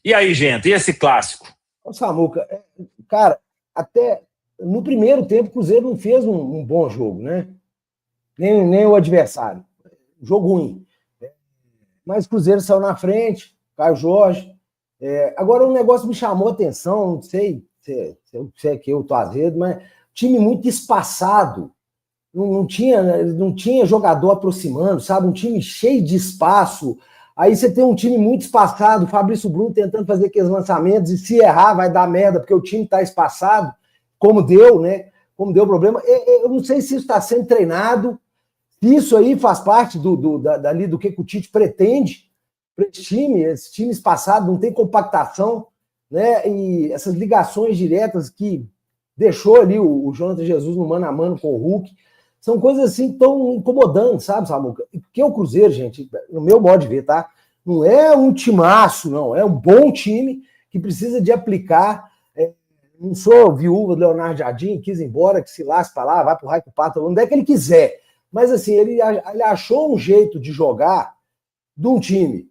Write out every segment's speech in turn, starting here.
E aí, gente, e esse clássico? Ô, Samuca, cara, até no primeiro tempo o Cruzeiro não fez um bom jogo, né? Nem o adversário. Jogo ruim. Mas o Cruzeiro saiu na frente, Caio Jorge. Agora, um negócio me chamou a atenção, não sei se é que eu tô azedo, mas time muito espaçado. Não tinha jogador aproximando, sabe? Um time cheio de espaço. Aí você tem um time muito espaçado, o Fabrício Bruno tentando fazer aqueles lançamentos, e se errar vai dar merda, porque o time está espaçado, como deu, né? Como deu problema. Eu não sei se isso está sendo treinado, se isso aí faz parte dali do que o Tite pretende para esse time espaçado, não tem compactação, né? E essas ligações diretas que deixou ali o Jonathan Jesus no mano a mano com o Hulk, são coisas assim que estão incomodando, sabe, Samuca? Porque o Cruzeiro, gente, no meu modo de ver, tá? Não é um timaço, não. É um bom time que precisa de aplicar. Não sou viúva do Leonardo Jardim, quis ir embora, que se lasque para lá, vai pro raio com o pato, onde é que ele quiser. Mas, assim, ele achou um jeito de jogar de um time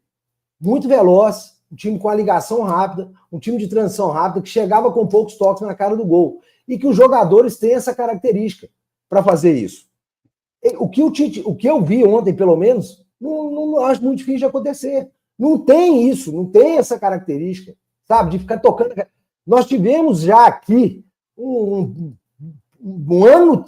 muito veloz, um time com a ligação rápida, um time de transição rápida, que chegava com poucos toques na cara do gol. E que os jogadores têm essa característica para fazer isso. O que eu vi ontem, pelo menos, não acho muito difícil de acontecer. Não tem isso, não tem essa característica, sabe? De ficar tocando. Nós tivemos já aqui um ano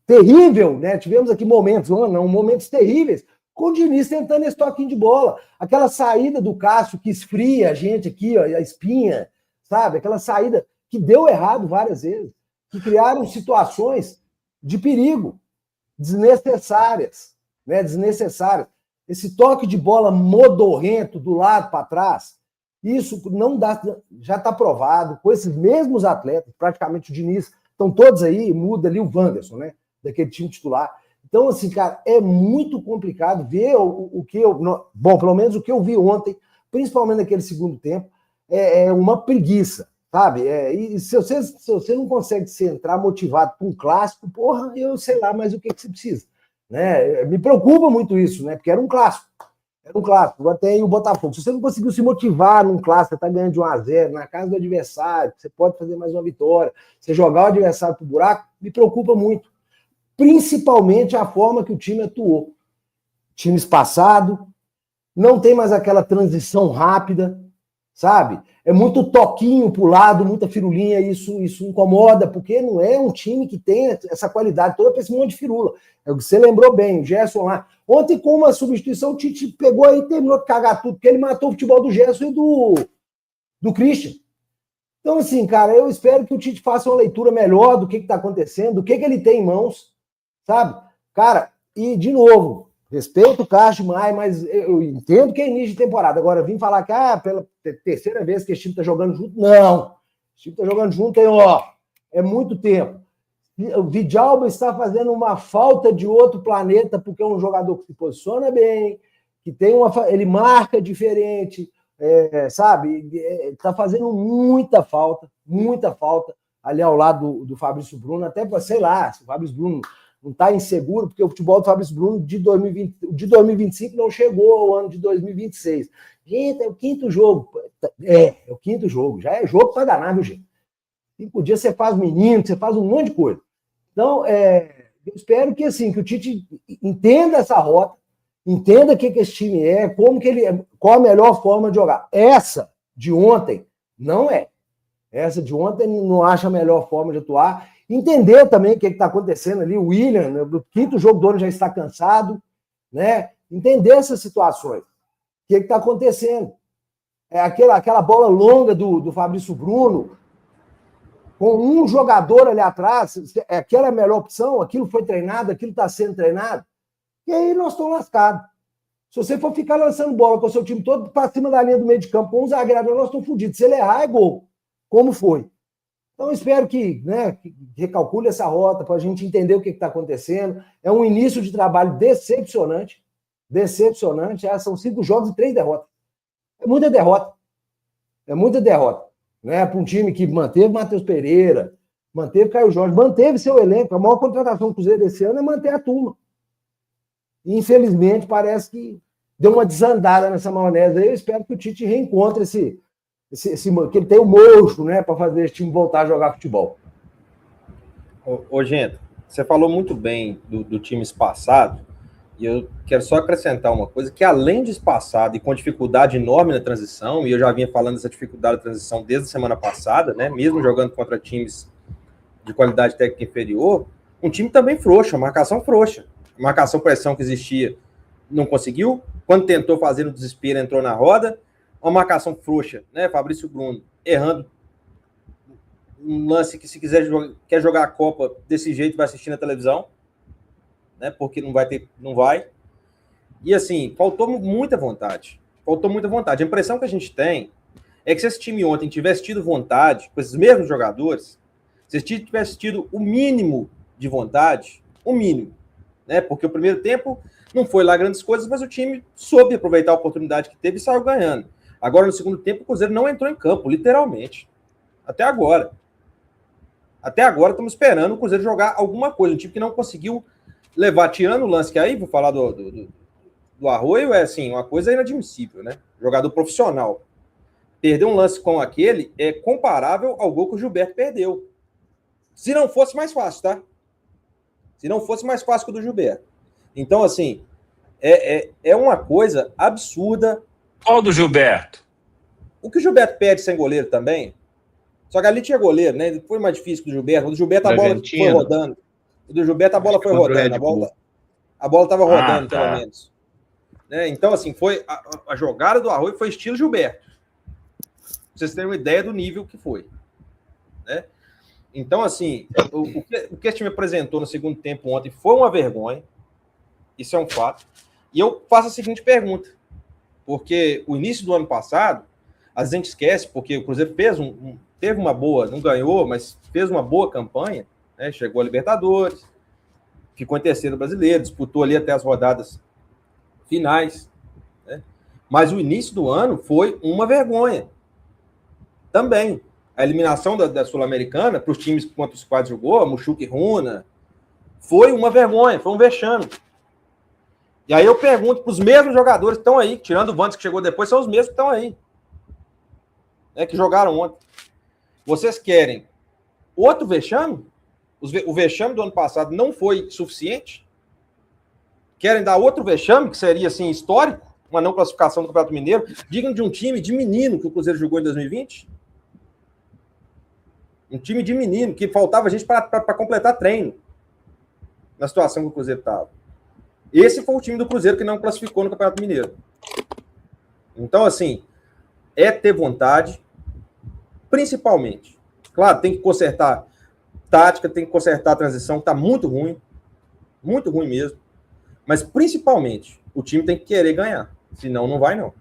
terrível, né? Tivemos aqui momentos terríveis, com o Diniz tentando esse toquinho de bola. Aquela saída do Cássio que esfria a gente aqui, ó, a espinha, sabe? Aquela saída que deu errado várias vezes, que criaram situações de perigo, desnecessárias, né? Desnecessárias. Esse toque de bola modorrento do lado para trás, isso não dá, já está provado, com esses mesmos atletas, praticamente o Diniz, estão todos aí, muda ali o Wanderson, né? Daquele time titular. Então, assim, cara, é muito complicado ver o que eu... Bom, pelo menos o que eu vi ontem, principalmente naquele segundo tempo, é uma preguiça, sabe? E se você não consegue se entrar motivado para um clássico, porra, eu sei lá mais o que você precisa. Né? Me preocupa muito isso, né? Porque era um clássico. Era um clássico. Até aí o Botafogo. Se você não conseguiu se motivar num clássico, você está ganhando de 1-0, na casa do adversário, você pode fazer mais uma vitória, você jogar o adversário pro buraco, me preocupa muito. Principalmente a forma que o time atuou. Time espaçado, não tem mais aquela transição rápida, sabe? É muito toquinho pro lado, muita firulinha, isso incomoda, porque não é um time que tem essa qualidade toda para esse monte de firula. Você lembrou bem, o Gerson lá. Ontem, com uma substituição, o Tite pegou aí e terminou de cagar tudo, porque ele matou o futebol do Gerson e do Christian. Então, assim, cara, eu espero que o Tite faça uma leitura melhor do que está acontecendo, do que ele tem em mãos, sabe? Cara, e de novo, respeito o Cássio Maia, mas eu entendo que é início de temporada. Agora, vim falar que pela terceira vez que esse time está jogando junto, não. Esse time está jogando junto aí, ó, é muito tempo. O Vidalba está fazendo uma falta de outro planeta, porque é um jogador que se posiciona bem, que tem ele marca diferente, sabe? Está fazendo muita falta ali ao lado do Fabrício Bruno, até para, sei lá, se o Fabrício Bruno não está inseguro, porque o futebol do Fabrício Bruno de 2025 não chegou ao ano de 2026. Gente, é o quinto jogo. É o quinto jogo. Já é jogo para danar, viu, gente? 5 dias você faz menino, você faz um monte de coisa. Então, eu espero que, assim, que o Tite entenda essa rota, entenda o que esse time é, qual a melhor forma de jogar. Essa de ontem não é. Essa de ontem não acha a melhor forma de atuar. Entender também o que está acontecendo ali. O William, no quinto jogo do ano, já está cansado, né? Entender essas situações. O que está acontecendo? Aquela bola longa do Fabrício Bruno, com um jogador ali atrás, aquela é a melhor opção, aquilo foi treinado, aquilo está sendo treinado, e aí nós estamos lascados. Se você for ficar lançando bola com o seu time todo para cima da linha do meio de campo, com um zagueiro, nós estamos fodidos. Se ele errar, é gol. Como foi? Então, espero que recalcule essa rota para a gente entender o que está acontecendo. É um início de trabalho decepcionante. Decepcionante. São 5 jogos e 3 derrotas. É muita derrota. É muita derrota. Né? Para um time que manteve Matheus Pereira, manteve Caio Jorge, manteve seu elenco. A maior contratação do Cruzeiro desse ano é manter a turma. E, infelizmente, parece que deu uma desandada nessa maionese aí. Eu espero que o Tite reencontre que ele tem o mocho, né, para fazer esse time voltar a jogar futebol. Gente, você falou muito bem do time espaçado, e eu quero só acrescentar uma coisa, que além de espaçado e com dificuldade enorme na transição, e eu já vinha falando dessa dificuldade da transição desde a semana passada, né, mesmo jogando contra times de qualidade técnica inferior, um time também frouxo, a marcação frouxa. A marcação pressão que existia não conseguiu, quando tentou fazer no desespero entrou na roda, uma marcação frouxa, né, Fabrício Bruno errando um lance que se quer jogar a Copa desse jeito vai assistir na televisão, né, porque não vai. E assim, faltou muita vontade. A impressão que a gente tem é que se esse time ontem tivesse tido vontade, com esses mesmos jogadores, se esse time tivesse tido o mínimo de vontade, né, porque o primeiro tempo não foi lá grandes coisas, mas o time soube aproveitar a oportunidade que teve e saiu ganhando. Agora, no segundo tempo, o Cruzeiro não entrou em campo, literalmente. Até agora estamos esperando o Cruzeiro jogar alguma coisa. Um time que não conseguiu levar, tirando o lance que aí, vou falar do Arroio, é assim, uma coisa inadmissível, né? Jogador profissional. Perder um lance com aquele é comparável ao gol que o Gilberto perdeu. Se não fosse mais fácil, tá? Se não fosse mais fácil que o do Gilberto. Então, assim, é uma coisa absurda. Qual do Gilberto? O que o Gilberto perde sem goleiro também. Só que ali tinha goleiro, né? Foi mais difícil que o do Gilberto. O do Gilberto a bola foi rodando. O do Gilberto a bola foi rodando. A bola estava rodando, pelo menos. Né? Então, assim, foi a jogada do Arroio foi estilo Gilberto. Pra vocês terem uma ideia do nível que foi. Né? Então, assim, o que esse time apresentou no segundo tempo ontem foi uma vergonha. Isso é um fato. E eu faço a seguinte pergunta. Porque o início do ano passado, a gente esquece, porque o Cruzeiro teve uma boa, não ganhou, mas fez uma boa campanha, né? Chegou a Libertadores, ficou em terceiro brasileiro, disputou ali até as rodadas finais, né? Mas o início do ano foi uma vergonha também. A eliminação da Sul-Americana para os times contra os quais jogou, Muxuca e Runa, foi uma vergonha, foi um vexame. E aí eu pergunto para os mesmos jogadores que estão aí, tirando o Vantes que chegou depois, são os mesmos que estão aí, né, que jogaram ontem. Vocês querem outro vexame? O vexame do ano passado não foi suficiente? Querem dar outro vexame, que seria assim histórico, uma não classificação do Campeonato Mineiro, digno de um time de menino que o Cruzeiro jogou em 2020? Um time de menino, que faltava gente para completar treino na situação que o Cruzeiro estava. Esse foi o time do Cruzeiro que não classificou no Campeonato Mineiro. Então, assim, é ter vontade, principalmente. Claro, tem que consertar tática, tem que consertar a transição, que está muito ruim mesmo. Mas, principalmente, o time tem que querer ganhar. Senão, não vai, não.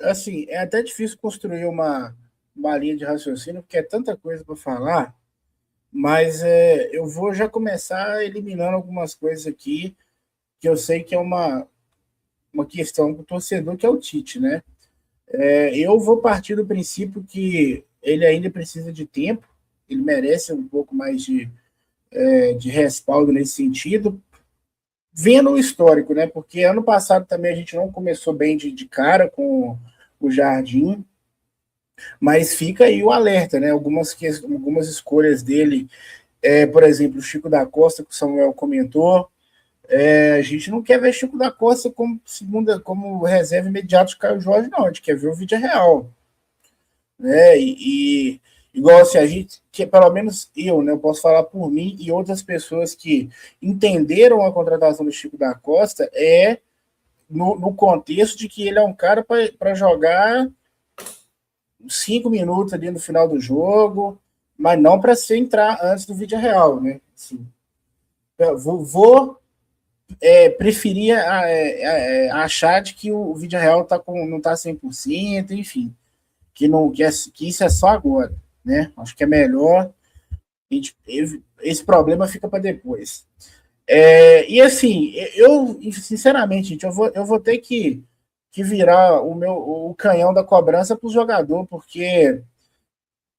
Assim, é até difícil construir uma linha de raciocínio, porque é tanta coisa para falar, mas eu vou já começar eliminando algumas coisas aqui, que eu sei que é uma questão para o torcedor, que é o Tite, né? Eu vou partir do princípio que ele ainda precisa de tempo, ele merece um pouco mais de respaldo nesse sentido, vendo o histórico, né? Porque ano passado também a gente não começou bem de cara com o Jardim, mas fica aí o alerta, né? Algumas escolhas dele, por exemplo, o Chico da Costa, que o Samuel comentou, a gente não quer ver Chico da Costa como reserva imediata de Caio Jorge, não. A gente quer ver o vídeo real. Né? E igual assim, a gente, que pelo menos eu, né, eu posso falar por mim e outras pessoas que entenderam a contratação do Chico da Costa no contexto de que ele é um cara para jogar 5 minutos ali no final do jogo, mas não para se entrar antes do vídeo real, né? Assim, preferia achar de que o vídeo real não está 100%, enfim, que isso é só agora, né? Acho que é melhor, esse problema fica para depois. E assim, eu sinceramente, gente, eu vou ter que virar o canhão da cobrança para o jogador, porque,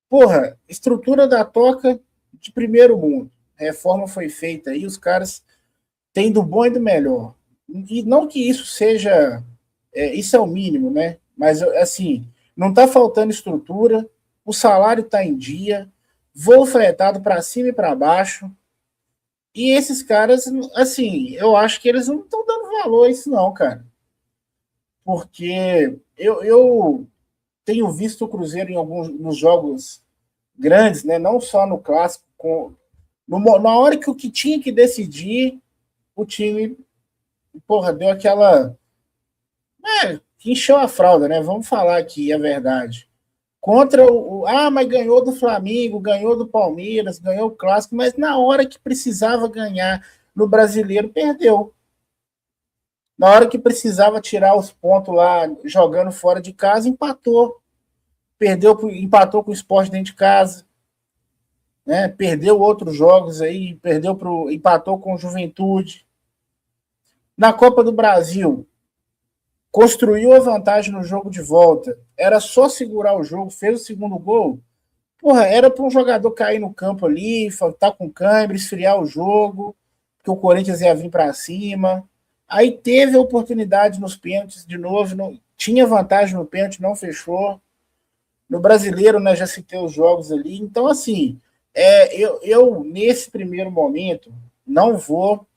porra, estrutura da Toca de primeiro mundo, reforma foi feita aí, os caras têm do bom e do melhor. E não que isso seja, isso é o mínimo, né? Mas, assim, não tá faltando estrutura, o salário tá em dia, voo fretado para cima e para baixo. E esses caras, assim, eu acho que eles não estão dando valor a isso, não, cara. Porque eu tenho visto o Cruzeiro em alguns nos jogos grandes, né? Não só no clássico, na hora que o que tinha que decidir, o time, porra, deu aquela. Encheu a fralda, né? Vamos falar aqui a verdade. Contra mas ganhou do Flamengo, ganhou do Palmeiras, ganhou o clássico, mas na hora que precisava ganhar no Brasileiro, perdeu. Na hora que precisava tirar os pontos lá, jogando fora de casa, empatou. Empatou com o Sport dentro de casa. Né? Perdeu outros jogos aí, empatou com o Juventude. Na Copa do Brasil, construiu a vantagem no jogo de volta. Era só segurar o jogo, fez o segundo gol. Porra, era para um jogador cair no campo ali, tá com câimbra, esfriar o jogo, porque o Corinthians ia vir para cima. Aí teve a oportunidade nos pênaltis de novo, tinha vantagem no pênalti, não fechou. No Brasileiro, né, já citei os jogos ali. Então, assim, eu nesse primeiro momento, não vou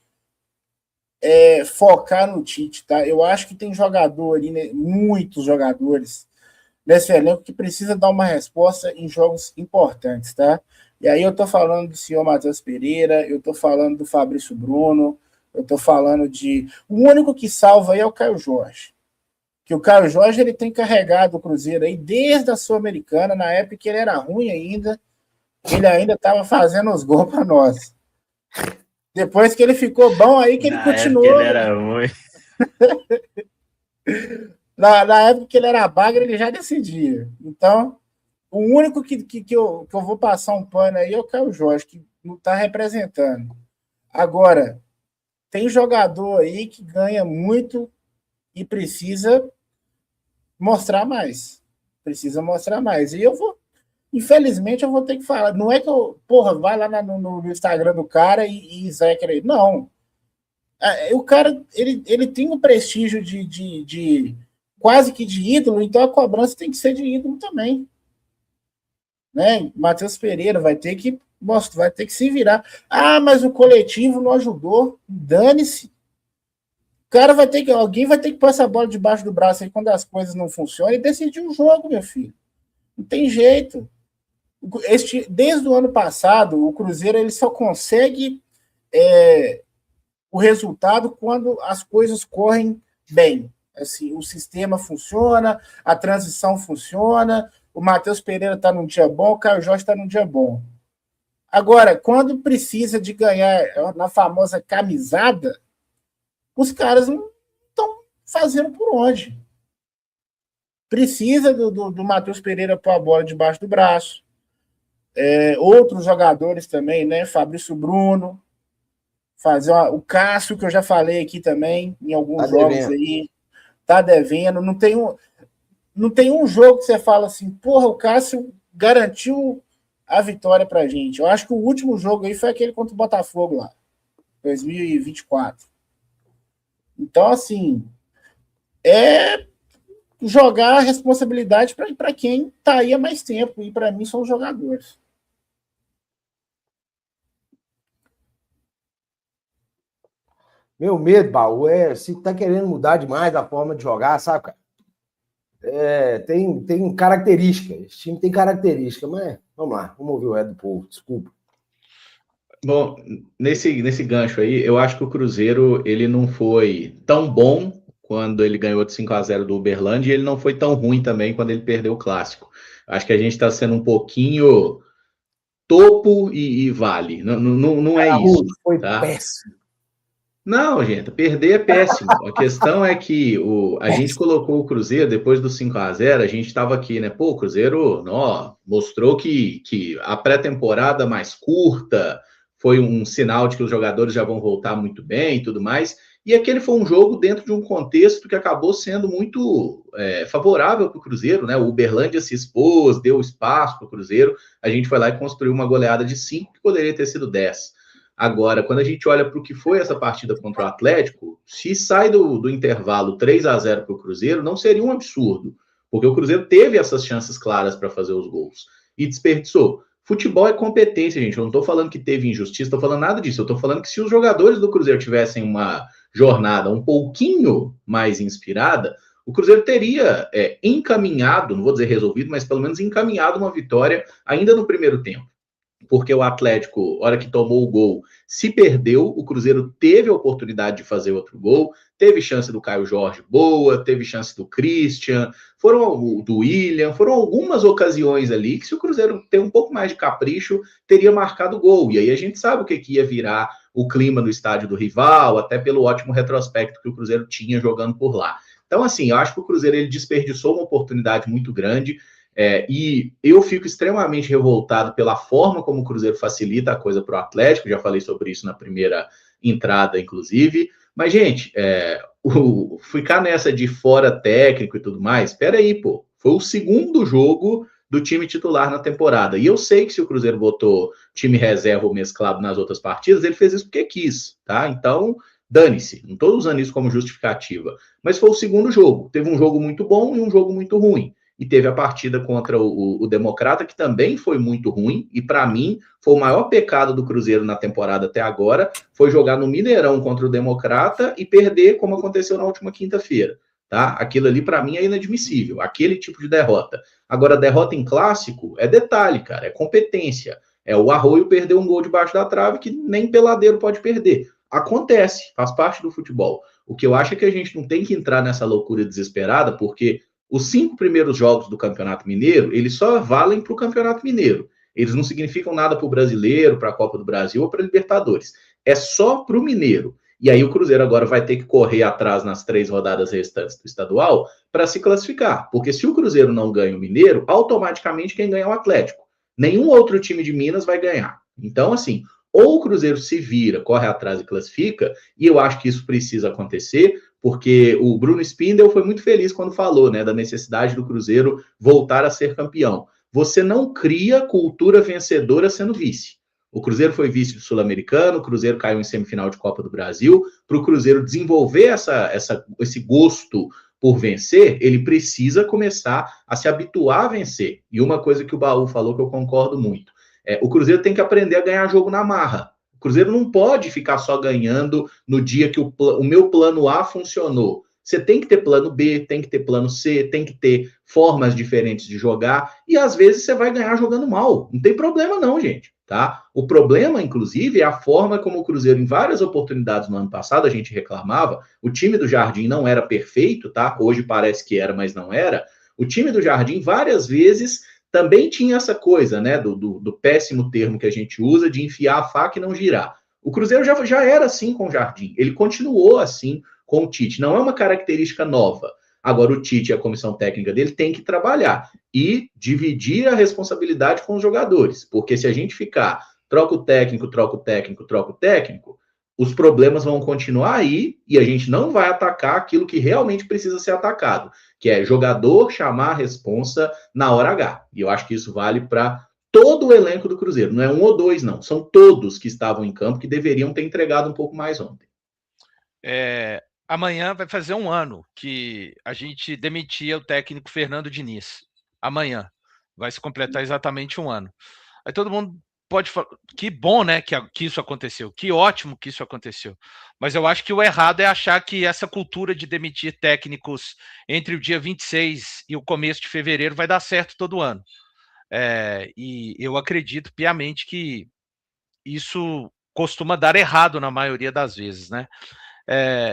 focar no Tite, tá? Eu acho que tem jogador ali, né, muitos jogadores nesse elenco que precisa dar uma resposta em jogos importantes, tá? E aí eu tô falando do senhor Matheus Pereira, eu tô falando do Fabrício Bruno, eu tô falando o único que salva aí é o Caio Jorge. Que o Caio Jorge, ele tem carregado o Cruzeiro aí desde a Sul-Americana, na época que ele era ruim ainda, ele ainda tava fazendo os gols para nós. Depois que ele ficou bom aí, que ele continuou. Ele era ruim. Na época que ele era bagre, ele já decidia. Então, o único que eu vou passar um pano aí é o Caio Jorge, que não está representando. Agora, tem jogador aí que ganha muito e precisa mostrar mais. Precisa mostrar mais. E infelizmente, eu vou ter que falar. Não é que vai lá no Instagram do cara e Zeca aí. Não. O cara, ele tem um prestígio de quase que de ídolo, então a cobrança tem que ser de ídolo também. Né? Matheus Pereira vai ter que se virar. Mas o coletivo não ajudou. Dane-se. Alguém vai ter que pôr essa bola debaixo do braço aí quando as coisas não funcionam e decidir o jogo, meu filho. Não tem jeito. Desde o ano passado, o Cruzeiro ele só consegue o resultado quando as coisas correm bem. Assim, o sistema funciona, a transição funciona, o Matheus Pereira está num dia bom, o Caio Jorge está num dia bom. Agora, quando precisa de ganhar na famosa camisada, os caras não estão fazendo por onde. Precisa do Matheus Pereira pôr a bola debaixo do braço. Outros jogadores também, né? Fabrício Bruno, o Cássio, que eu já falei aqui também, em alguns jogos aí, tá devendo. Não tem um jogo que você fala assim, porra, o Cássio garantiu a vitória pra gente. Eu acho que o último jogo aí foi aquele contra o Botafogo lá, 2024. Então, assim, jogar a responsabilidade para quem tá aí há mais tempo, e para mim são os jogadores. Meu medo, Baú, se tá querendo mudar demais a forma de jogar, sabe, cara? Tem característica, esse time tem característica, mas vamos lá, vamos ouvir o Ed do Povo, desculpa. Bom, nesse gancho aí, eu acho que o Cruzeiro ele não foi tão bom quando ele ganhou de 5-0 do Uberlândia, e ele não foi tão ruim também quando ele perdeu o Clássico. Acho que a gente está sendo um pouquinho topo e vale. Não é isso. Foi tá? péssimo. Não, gente, perder é péssimo. A questão é que a gente colocou o Cruzeiro depois do 5-0, a gente estava aqui, né? Pô, o Cruzeiro mostrou que a pré-temporada mais curta foi um sinal de que os jogadores já vão voltar muito bem e tudo mais. E aquele foi um jogo dentro de um contexto que acabou sendo muito favorável para o Cruzeiro, né? O Uberlândia se expôs, deu espaço para o Cruzeiro. A gente foi lá e construiu uma goleada de 5 que poderia ter sido 10. Agora, quando a gente olha para o que foi essa partida contra o Atlético, se sai do intervalo 3-0 para o Cruzeiro, não seria um absurdo. porque o Cruzeiro teve essas chances claras para fazer os gols e desperdiçou. Futebol é competência, gente. Eu não estou falando que teve injustiça, estou falando nada disso. Eu estou falando que se os jogadores do Cruzeiro tivessem uma jornada um pouquinho mais inspirada, o Cruzeiro teria encaminhado, não vou dizer resolvido, mas pelo menos encaminhado uma vitória ainda no primeiro tempo. Porque o Atlético, na hora que tomou o gol, se perdeu, o Cruzeiro teve a oportunidade de fazer outro gol, teve chance do Caio Jorge boa, teve chance do Christian, do William, foram algumas ocasiões ali que se o Cruzeiro ter um pouco mais de capricho, teria marcado gol, e aí a gente sabe o que ia virar o clima no estádio do rival, até pelo ótimo retrospecto que o Cruzeiro tinha jogando por lá. Então, assim, eu acho que o Cruzeiro ele desperdiçou uma oportunidade muito grande, e eu fico extremamente revoltado pela forma como o Cruzeiro facilita a coisa para o Atlético, já falei sobre isso na primeira entrada, inclusive, mas, gente, ficar nessa de fora técnico e tudo mais, espera aí, pô, foi o segundo jogo do time titular na temporada, e eu sei que se o Cruzeiro botou time reserva ou mesclado nas outras partidas, ele fez isso porque quis, tá? Então, dane-se, não estou usando isso como justificativa, mas foi o segundo jogo, teve um jogo muito bom e um jogo muito ruim, e teve a partida contra o Democrata, que também foi muito ruim, e para mim, foi o maior pecado do Cruzeiro na temporada até agora, foi jogar no Mineirão contra o Democrata e perder, como aconteceu na última quinta-feira, tá? Aquilo ali, para mim, é inadmissível, aquele tipo de derrota. Agora, derrota em clássico é detalhe, cara, é competência. O Arroio perdeu um gol debaixo da trave que nem peladeiro pode perder. Acontece, faz parte do futebol. O que eu acho é que a gente não tem que entrar nessa loucura desesperada, porque os 5 primeiros jogos do Campeonato Mineiro, eles só valem para o Campeonato Mineiro. Eles não significam nada para o Brasileiro, para a Copa do Brasil ou para a Libertadores. É só para o Mineiro. E aí o Cruzeiro agora vai ter que correr atrás nas 3 rodadas restantes do estadual para se classificar. Porque se o Cruzeiro não ganha o Mineiro, automaticamente quem ganha é o Atlético. Nenhum outro time de Minas vai ganhar. Então, assim, ou o Cruzeiro se vira, corre atrás e classifica, e eu acho que isso precisa acontecer, porque o Bruno Spindel foi muito feliz quando falou, né, da necessidade do Cruzeiro voltar a ser campeão. Você não cria cultura vencedora sendo vice. O Cruzeiro foi vice do Sul-Americano, o Cruzeiro caiu em semifinal de Copa do Brasil. Para o Cruzeiro desenvolver esse gosto por vencer, ele precisa começar a se habituar a vencer. E uma coisa que o Baú falou que eu concordo muito, o Cruzeiro tem que aprender a ganhar jogo na marra. O Cruzeiro não pode ficar só ganhando no dia que o meu plano A funcionou. Você tem que ter plano B, tem que ter plano C, tem que ter formas diferentes de jogar, e às vezes você vai ganhar jogando mal. Não tem problema não, gente, tá? O problema, inclusive, é a forma como o Cruzeiro, em várias oportunidades no ano passado, a gente reclamava, o time do Jardim não era perfeito, tá? Hoje parece que era, mas não era. O time do Jardim, várias vezes, também tinha essa coisa, né, do péssimo termo que a gente usa, de enfiar a faca e não girar. O Cruzeiro já era assim com o Jardim, ele continuou assim com o Tite, não é uma característica nova. Agora o Tite e a comissão técnica dele tem que trabalhar e dividir a responsabilidade com os jogadores, porque se a gente ficar troca o técnico, os problemas vão continuar aí e a gente não vai atacar aquilo que realmente precisa ser atacado, que é jogador chamar a responsa na hora H. E eu acho que isso vale para todo o elenco do Cruzeiro. Não é um ou dois, não. São todos que estavam em campo que deveriam ter entregado um pouco mais ontem. Amanhã vai fazer um ano que a gente demitia o técnico Fernando Diniz. Amanhã. Vai se completar exatamente um ano. Aí todo mundo pode falar, que bom, né, que isso aconteceu, que ótimo que isso aconteceu. Mas eu acho que o errado é achar que essa cultura de demitir técnicos entre o dia 26 e o começo de fevereiro vai dar certo todo ano. E eu acredito piamente que isso costuma dar errado na maioria das vezes, né?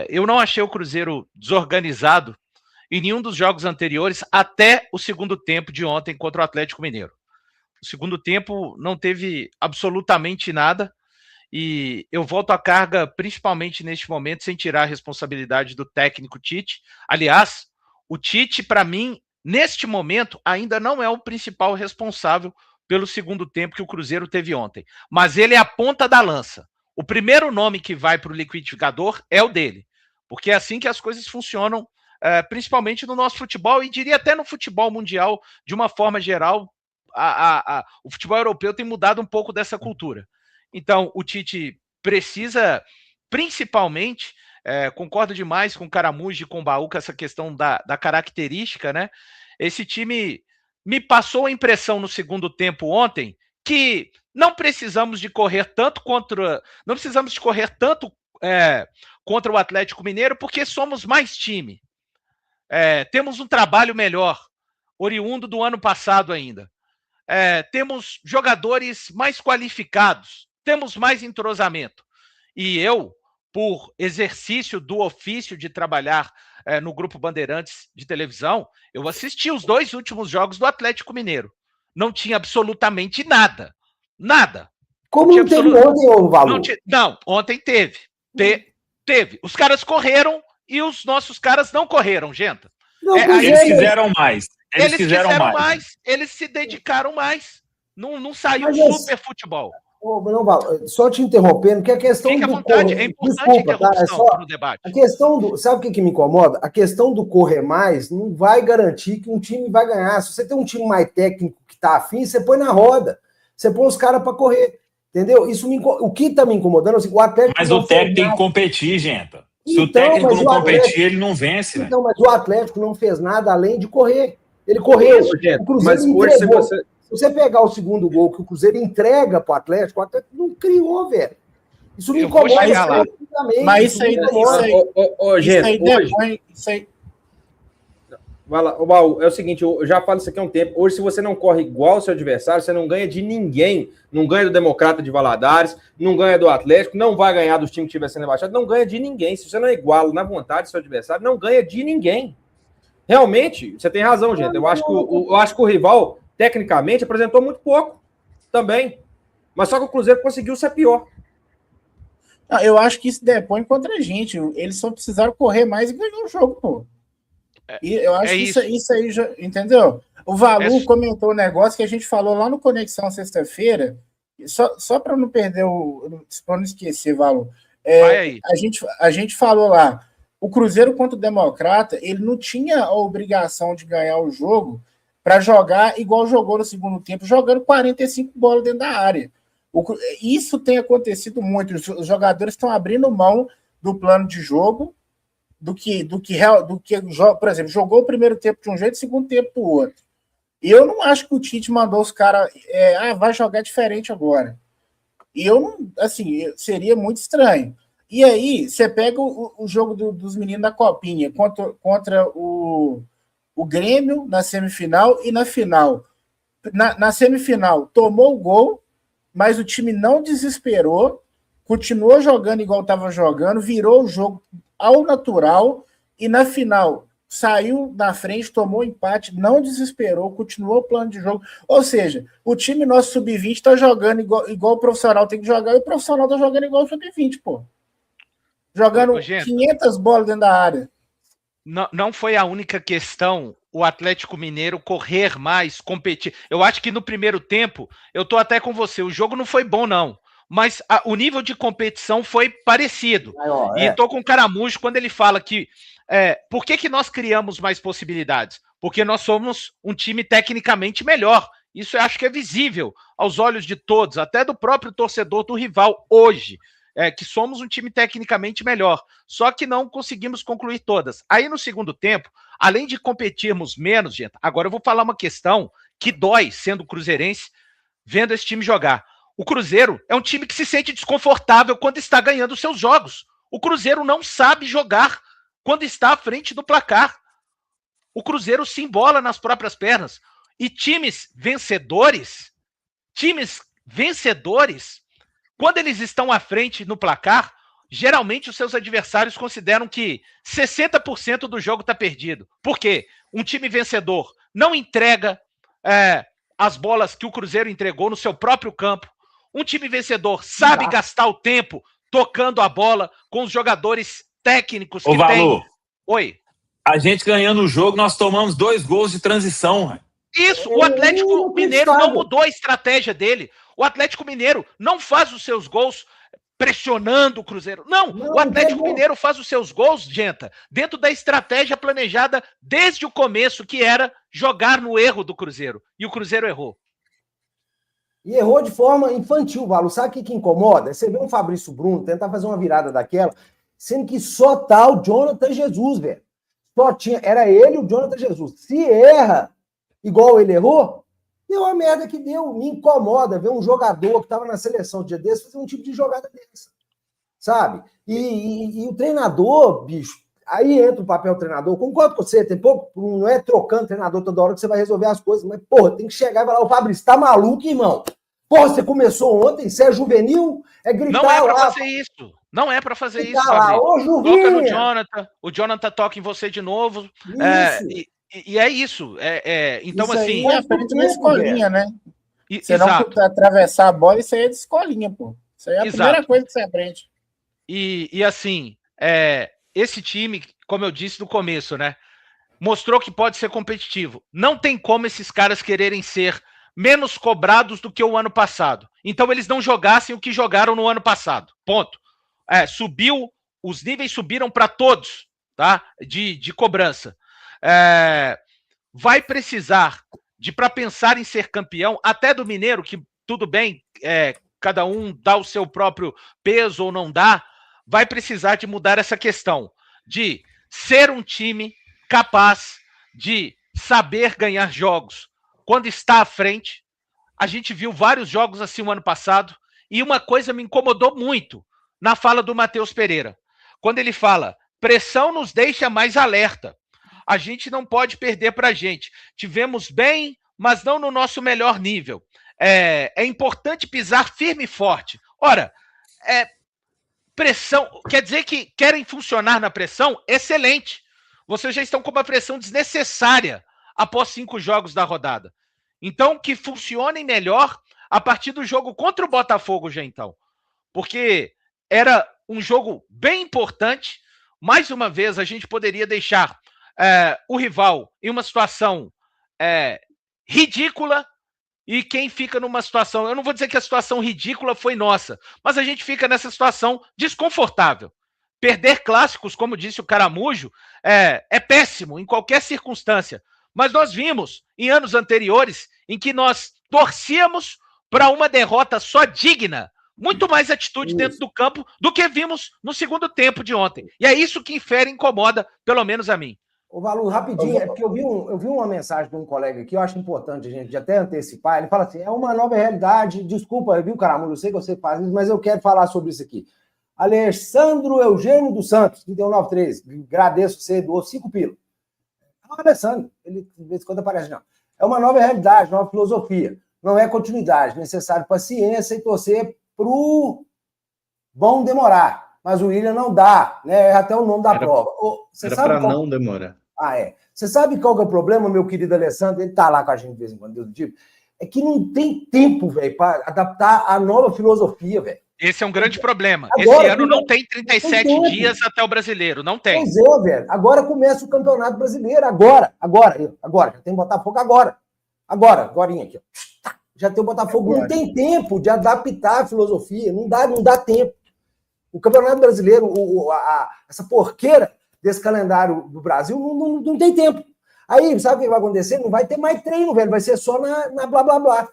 Eu não achei o Cruzeiro desorganizado em nenhum dos jogos anteriores até o segundo tempo de ontem contra o Atlético Mineiro. O segundo tempo não teve absolutamente nada e eu volto à carga principalmente neste momento sem tirar a responsabilidade do técnico Tite. Aliás, o Tite, para mim, neste momento, ainda não é o principal responsável pelo segundo tempo que o Cruzeiro teve ontem. Mas ele é a ponta da lança. O primeiro nome que vai para o liquidificador é o dele, porque é assim que as coisas funcionam, principalmente no nosso futebol, e diria até no futebol mundial, de uma forma geral. O futebol europeu tem mudado um pouco dessa cultura. Então, o Tite precisa, principalmente, concordo demais com o Caramujo e com o Baú, com essa questão da característica, né? Esse time me passou a impressão no segundo tempo ontem que não precisamos de correr tanto contra o Atlético Mineiro, porque somos mais time. Temos um trabalho melhor, oriundo do ano passado ainda. Temos jogadores mais qualificados, temos mais entrosamento. E eu, por exercício do ofício de trabalhar no Grupo Bandeirantes de televisão, eu assisti os 2 últimos jogos do Atlético Mineiro. Não tinha absolutamente nada. Nada. Como não teve ontem, ô Valor? Não, ontem teve. Teve. Os caras correram e os nossos caras não correram, gente. Eles fizeram mais. Eles fizeram mais. Eles se dedicaram mais. Não saiu super futebol. Não, Valor, só te interrompendo, que a questão Fica do à vontade, correr... é importante Desculpa, tá? É só no debate. A questão do... Sabe o que me incomoda? A questão do correr mais não vai garantir que um time vai ganhar. Se você tem um time mais técnico que tá afim, você põe na roda. Você põe os caras para correr. Entendeu? O que tá me incomodando é o Atlético... Mas o técnico tem que competir, gente. Se o técnico não competir, ele não vence. Então, mas o Atlético não fez nada além de correr. Ele correu. O Cruzeiro entregou. Se você pegar o segundo gol que o Cruzeiro entrega pro Atlético, o Atlético não criou, velho. Isso me incomoda. Mas isso aí... É o seguinte, eu já falo isso aqui há um tempo. Hoje, se você não corre igual ao seu adversário, você não ganha de ninguém. Não ganha do Democrata de Valadares, não ganha do Atlético, não vai ganhar dos times que estiver sendo rebaixado, não ganha de ninguém. Se você não é igual na vontade do seu adversário, não ganha de ninguém. Realmente, você tem razão, gente. Eu acho que o rival, tecnicamente, apresentou muito pouco também. Mas só que o Cruzeiro conseguiu ser pior. Não, eu acho que isso depõe contra a gente. Eles só precisaram correr mais e ganhar o jogo, pô. E eu acho que isso aí já, entendeu? O Valu comentou um negócio que a gente falou lá no Conexão sexta-feira, só para não perder para não esquecer, Valu. A gente falou lá, o Cruzeiro contra o Democrata, ele não tinha a obrigação de ganhar o jogo para jogar igual jogou no segundo tempo, jogando 45 bolas dentro da área. Isso tem acontecido muito. Os jogadores estão abrindo mão do plano de jogo, do que, por exemplo, jogou o primeiro tempo de um jeito e o segundo tempo do outro. E eu não acho que o Tite mandou os caras, vai jogar diferente agora. E eu não, assim, seria muito estranho. E aí, você pega o jogo dos meninos da Copinha contra o Grêmio na semifinal e na final. Na semifinal, tomou o gol, mas o time não desesperou, continuou jogando igual estava jogando, virou o jogo ao natural, e na final saiu na frente, tomou empate, não desesperou, continuou o plano de jogo. Ou seja, o time nosso sub-20 está jogando igual o profissional tem que jogar, e o profissional está jogando igual o sub-20, pô. Jogando 500 bolas dentro da área. Não foi a única questão o Atlético Mineiro correr mais, competir. Eu acho que no primeiro tempo, eu tô até com você, o jogo não foi bom, não. Mas o nível de competição foi parecido. E tô com o Caramujo quando ele fala que por que nós criamos mais possibilidades? Porque nós somos um time tecnicamente melhor. Isso eu acho que é visível aos olhos de todos, até do próprio torcedor do rival hoje, que somos um time tecnicamente melhor. Só que não conseguimos concluir todas. Aí no segundo tempo, além de competirmos menos, gente, agora eu vou falar uma questão que dói, sendo cruzeirense, vendo esse time jogar. O Cruzeiro é um time que se sente desconfortável quando está ganhando seus jogos. O Cruzeiro não sabe jogar quando está à frente do placar. O Cruzeiro se embola nas próprias pernas. E times vencedores, quando eles estão à frente no placar, geralmente os seus adversários consideram que 60% do jogo está perdido. Por quê? Um time vencedor não entrega as bolas que o Cruzeiro entregou no seu próprio campo. Um time vencedor sabe gastar o tempo tocando a bola com os jogadores técnicos que tem. Oi. A gente ganhando o jogo, nós tomamos 2 gols de transição. Véio. Isso, o Atlético Mineiro não mudou a estratégia dele. O Atlético Mineiro não faz os seus gols pressionando o Cruzeiro. Não, o Atlético Mineiro faz os seus gols, gente, dentro da estratégia planejada desde o começo, que era jogar no erro do Cruzeiro. E o Cruzeiro errou. E errou de forma infantil, Valo. Sabe o que incomoda? Você vê um Fabrício Bruno tentar fazer uma virada daquela, sendo que só tá o Jonathan Jesus, velho. Só tinha, era ele e o Jonathan Jesus. Se erra, igual ele errou, deu a merda que deu. Me incomoda ver um jogador que estava na seleção dia desse fazer um tipo de jogada dessa, sabe? E o treinador, bicho, aí entra o papel do treinador. Concordo com você, tem pouco, não é trocando treinador toda hora que você vai resolver as coisas, mas, porra, tem que chegar e falar, ô Fabrício, tá maluco, irmão? Porra, você começou ontem, você é juvenil? É gritar não é pra lá, fazer isso. Não é pra fazer isso, lá, ô, toca no Jonathan, o Jonathan toca em você de novo. E é isso. Então, isso assim. Aí aprende na escolinha, né? Você exato. não atravessar a bola, isso aí é de escolinha, pô. Isso aí é a primeira coisa que você aprende. E assim, esse time, como eu disse no começo, né? Mostrou que pode ser competitivo. Não tem como esses caras quererem ser menos cobrados do que o ano passado. Então eles não jogassem o que jogaram no ano passado. Ponto. Os níveis subiram para todos, tá? De cobrança. Vai precisar para pensar em ser campeão, até do Mineiro, que tudo bem, cada um dá o seu próprio peso ou não dá, vai precisar de mudar essa questão de ser um time capaz de saber ganhar jogos quando está à frente. A gente viu vários jogos assim o ano passado, e uma coisa me incomodou muito na fala do Matheus Pereira, quando ele fala, pressão nos deixa mais alerta, a gente não pode perder para a gente, tivemos bem, mas não no nosso melhor nível, é importante pisar firme e forte. Ora, pressão, quer dizer que querem funcionar na pressão? Excelente, vocês já estão com uma pressão desnecessária após 5 jogos da rodada. Então, que funcionem melhor a partir do jogo contra o Botafogo já então. Porque era um jogo bem importante. Mais uma vez, a gente poderia deixar o rival em uma situação ridícula, e quem fica numa situação... Eu não vou dizer que a situação ridícula foi nossa, mas a gente fica nessa situação desconfortável. Perder clássicos, como disse o Caramujo, é péssimo em qualquer circunstância. Mas nós vimos em anos anteriores em que nós torcíamos para uma derrota só digna, muito mais atitude dentro do campo do que vimos no segundo tempo de ontem. E é isso que infere e incomoda, pelo menos a mim. Ô, Valu, rapidinho, é porque eu vi uma mensagem de um colega aqui, eu acho importante a gente até antecipar. Ele fala assim: é uma nova realidade. Desculpa, viu, Caramujo? Eu sei que você faz isso, mas eu quero falar sobre isso aqui. Alessandro Eugênio dos Santos, que deu 93. Agradeço, você doou 5 pila. Não, Alessandro, ele de vez em quando aparece, não. É uma nova realidade, nova filosofia. Não é continuidade, necessário paciência e torcer pro bom demorar. Mas o William não dá, né? É até o nome da prova. Era para não demorar. Você sabe qual que é o problema, meu querido Alessandro? Ele tá lá com a gente de vez em quando, Deus do tipo. É que não tem tempo, velho, para adaptar a nova filosofia, velho. Esse é um grande problama. Agora, esse ano não tem 37 dias até o Brasileiro, não tem. Pois é, velho. Agora começa o Campeonato Brasileiro, agora. Já tem Botafogo agora. Agorinha aqui, ó. Já tem o Botafogo. Não tem tempo de adaptar a filosofia, não dá tempo. O Campeonato Brasileiro, essa porqueira desse calendário do Brasil, não tem tempo. Aí, sabe o que vai acontecer? Não vai ter mais treino, velho. Vai ser só na blá, blá, blá.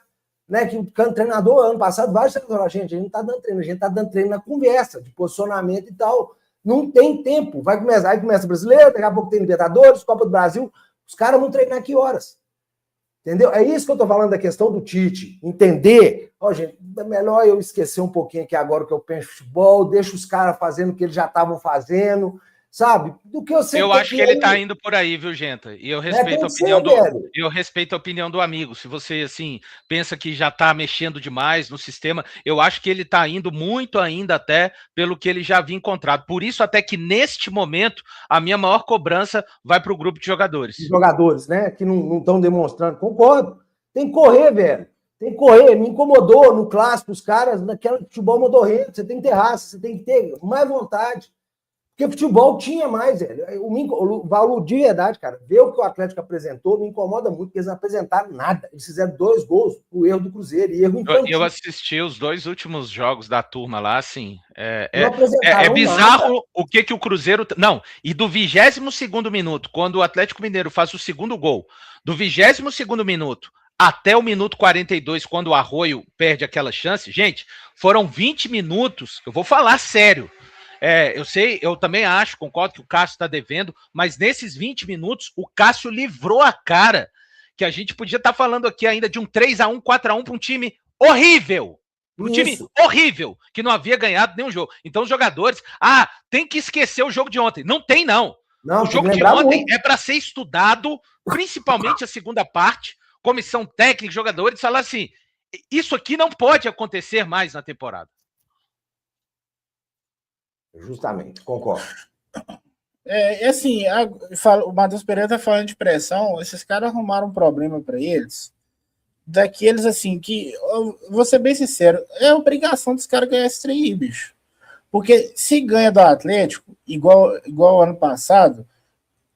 Né? Que o treinador, ano passado, vários treinadores, a gente não está dando treino, a gente está dando treino na conversa, de posicionamento e tal. Não tem tempo. Aí começa o Brasileiro, daqui a pouco tem Libertadores, Copa do Brasil. Os caras vão treinar que horas? Entendeu? É isso que eu estou falando da questão do Tite. Entender. Gente, é melhor eu esquecer um pouquinho aqui agora o que eu penso de futebol, deixa os caras fazendo o que eles já estavam fazendo, sabe? Do que eu acho que ele está indo por aí, viu, Genta? E eu respeito eu respeito a opinião do amigo. Se você, assim, pensa que já está mexendo demais no sistema, eu acho que ele está indo muito ainda até pelo que ele já havia encontrado. Por isso, até que neste momento, a minha maior cobrança vai para o grupo de jogadores. Jogadores, né? Que não estão demonstrando. Concordo. Tem que correr, velho. Tem que correr. Me incomodou no clássico, os caras, naquela futebol modorrento. Você tem que ter raça, você tem que ter mais vontade. Porque futebol tinha mais, velho. O Valu, de verdade, cara, ver o que o Atlético apresentou me incomoda muito, porque eles não apresentaram nada. Eles fizeram 2 gols pro erro do Cruzeiro e erro infantil. Eu assisti os 2 últimos jogos da turma lá, assim. É bizarro nada. O que o Cruzeiro. Não, e do 22º minuto, quando o Atlético Mineiro faz o segundo gol, do 22º minuto até o minuto 42, quando o Arroio perde aquela chance, gente, foram 20 minutos, eu vou falar sério. Eu sei, eu também acho, concordo que o Cássio está devendo, mas nesses 20 minutos, o Cássio livrou a cara que a gente podia estar falando aqui ainda de um 3-1, 4-1 para um time horrível. Um time horrível, que não havia ganhado nenhum jogo. Então os jogadores, tem que esquecer o jogo de ontem. Não tem, não. O jogo de ontem é para ser estudado, principalmente a segunda parte, comissão técnica, jogadores, falar assim, isso aqui não pode acontecer mais na temporada. Justamente, concordo. Assim, o Matheus Pereira tá falando de pressão, esses caras arrumaram um problema para eles, daqueles assim, que, vou ser bem sincero, é obrigação dos caras ganhar esse trem, bicho. Porque se ganha do Atlético, igual ano passado,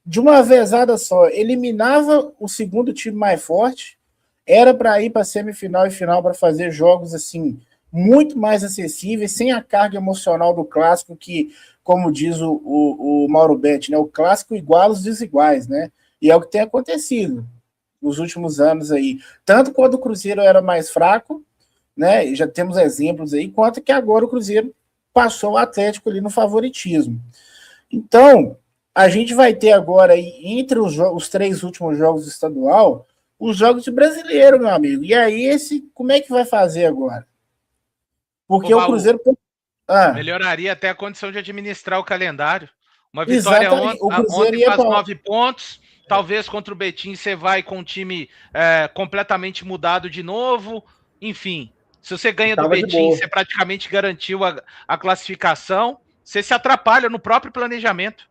de uma vezada só, eliminava o segundo time mais forte, era para ir para semifinal e final para fazer jogos assim muito mais acessíveis, sem a carga emocional do clássico, que, como diz o Mauro Betti, né, o clássico iguala os desiguais, né? E é o que tem acontecido nos últimos anos aí. Tanto quando o Cruzeiro era mais fraco, né? E já temos exemplos aí, quanto que agora o Cruzeiro passou o Atlético ali no favoritismo. Então, a gente vai ter agora aí, entre os 3 últimos jogos do estadual, os jogos de brasileiro, meu amigo. E aí, como é que vai fazer agora? Porque o Cruzeiro... melhoraria até a condição de administrar o calendário. Uma vitória ontem faz 9 pontos. Talvez contra o Betim você vai com um time completamente mudado de novo. Enfim, se você ganha do Betim, você praticamente garantiu a classificação. Você se atrapalha no próprio planejamento.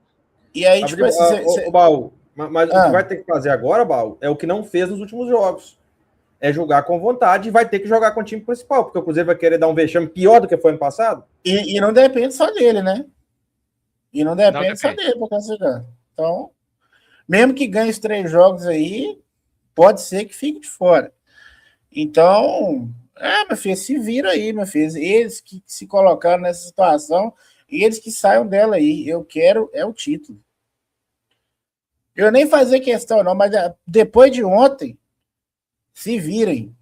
E aí, tipo assim... Baú, mas o que vai ter que fazer agora, Baú, é o que não fez nos últimos jogos. É jogar com vontade e vai ter que jogar com o time principal, porque o Cruzeiro vai querer dar um vexame pior do que foi ano passado. E não depende só dele, né? E não depende só dele para classificar. Então, mesmo que ganhe os 3 jogos aí, pode ser que fique de fora. Então, meu filho, se vira aí, meu filho. Eles que se colocaram nessa situação, eles que saiam dela aí. Eu quero o título. Eu nem fazer questão, não, mas depois de ontem, se virem.